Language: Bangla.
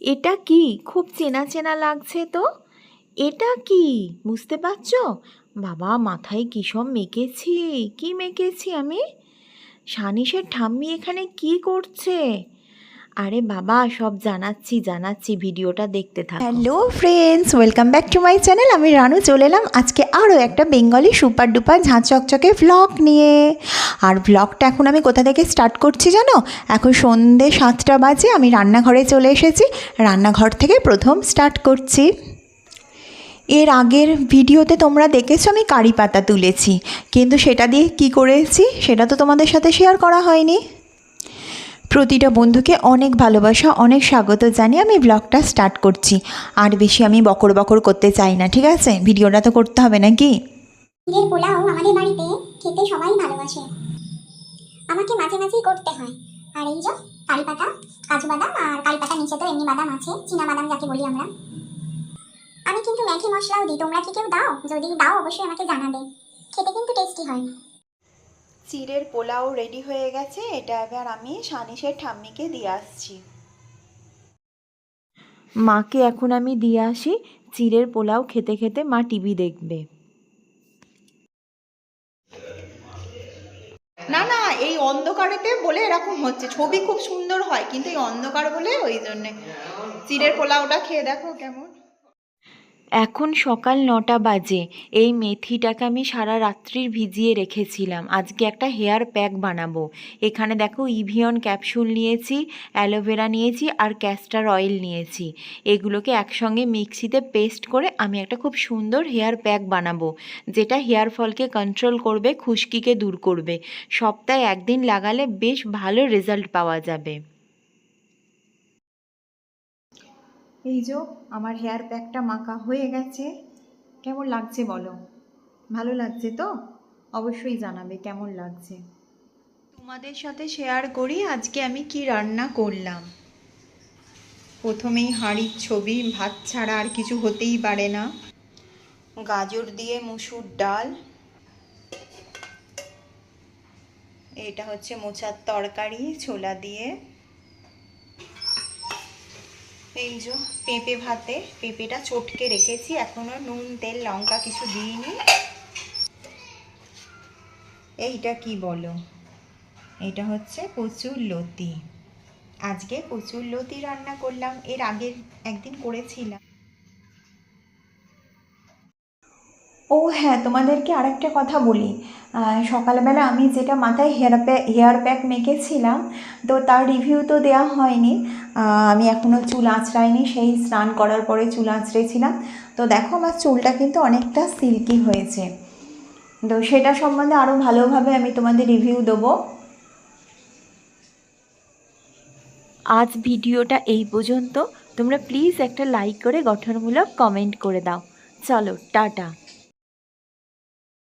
এটা কি? খুব চেনা চেনা লাগছে তো। এটা কি বুঝতে পারছো? বাবা, মাথায় কী সব মেখেছি! কি মেখেছি আমি? সানিসের ঠাম্মি এখানে কি করছে? আরে বাবা, সব জানাচ্ছি জানাচ্ছি, ভিডিওটা দেখতে থাকো। Hello friends, welcome back to my channel. আমি রানু চলে এলাম আজকে আরও একটা বেঙ্গলি সুপার ডুপার ঝাঁ চকচকে ভ্লগ নিয়ে। আর ভ্লগটা এখন আমি কোথা থেকে স্টার্ট করছি জানো? এখন সন্ধ্যে 7টা বাজে, আমি রান্নাঘরে চলে এসেছি। রান্নাঘর থেকে প্রথম স্টার্ট করছি। এর আগের ভিডিওতে তোমরা দেখেছো আমি কারি পাতা তুলেছি, কিন্তু সেটা দিয়ে কি করেছি সেটা তো তোমাদের সাথে শেয়ার করা হয়নি। প্রতিটা বন্ধুকে অনেক ভালোবাসা, অনেক স্বাগত জানিয়ে আমি ব্লগটা স্টার্ট করছি। আর বেশি আমি বকর বকর করতে চাই না, ঠিক আছে? ভিডিওটা তো করতে হবে নাকি? চিড়ের পোলাও আমাদের বাড়িতে খেতে সবাই ভালোবাসে, আমাকে মাঝে মাঝেই করতে হয়। আর এই যে কারি পাতা, কাজু বাদাম, আর কারি পাতা নিচে তো এমনি বাদাম আছে, চীনা বাদাম যাকে বলি আমরা। আমি কিন্তু ম্যাগি মশলাও দিই, তোমরা কি কেউ দাও? যদি দাও অবশ্যই আমাকে জানাবে, খেতে কিন্তু টেস্টি হয়। চিড়ের পোলাও রেডি হয়ে গেছে, এটা এবার আমি সানিসের ঠাম্মিকে দিয়ে আসছি। মাকে এখন আমি দিয়ে আসি। চিড়ের পোলাও খেতে খেতে মা টিভি দেখবে। না না, এই অন্ধকারেতে বলে এরকম হচ্ছে। ছবি খুব সুন্দর হয়, কিন্তু এই অন্ধকার বলে ওই জন্যে। চিড়ের পোলাওটা খেয়ে দেখো কেমন। এখন সকাল 9টা বাজে। এই মেথিটাকে আমি সারা রাত্রির ভিজিয়ে রেখেছিলাম। আজকে একটা হেয়ার প্যাক বানাবো। এখানে দেখো ইভিয়ন ক্যাপসুল নিয়েছি, অ্যালোভেরা নিয়েছি, আর ক্যাস্টার অয়েল নিয়েছি। এগুলোকে একসঙ্গে মিক্সিতে পেস্ট করে আমি একটা খুব সুন্দর হেয়ার প্যাক বানাবো, যেটা হেয়ার ফলকে কন্ট্রোল করবে, খুশকিকে দূর করবে। সপ্তাহে একদিন লাগালে বেশ ভালো রেজাল্ট পাওয়া যাবে। এই যে আমার হেয়ার প্যাকটা মাখা হয়ে গেছে। কেমন লাগছে বলো? ভালো লাগছে তো? অবশ্যই জানাবে কেমন লাগছে। তোমাদের সাথে শেয়ার করি আজকে আমি কি রান্না করলাম। প্রথমেই হাঁড়ির ছবি, ভাত ছাড়া আর কিছু হতেই পারে না। গাজর দিয়ে মুসুর ডাল, এটা হচ্ছে মোচার তরকারি ছোলা দিয়ে। এই যে পেঁপে ভাতে, পেঁপেটা চটকে রেখেছি, এখনো নুন তেল লঙ্কা কিছু দিইনি। এইটা কি বলো? এটা হচ্ছে কচুর লতি। আজকে কচুর লতি রান্না করলাম, এর আগের একদিন করেছিলাম। ও হ্যাঁ, তোমাদেরকে আরেকটা কথা বলি। সকালবেলা আমি যেটা মাথায় হেয়ার প্যাক মেখেছিলাম, তো তার রিভিউ তো দেওয়া হয়নি। আমি এখনও চুল আঁচড়াইনি, সেই স্নান করার পরে চুল আঁচড়েছিলাম। তো দেখো আমার চুলটা কিন্তু অনেকটা সিল্কি হয়েছে। তো সেটা সম্বন্ধে আরও ভালোভাবে আমি তোমাদের রিভিউ দেবো। আজ ভিডিওটা এই পর্যন্ত। তোমরা প্লিজ একটা লাইক করে গঠনমূলক কমেন্ট করে দাও। চলো, টাটা।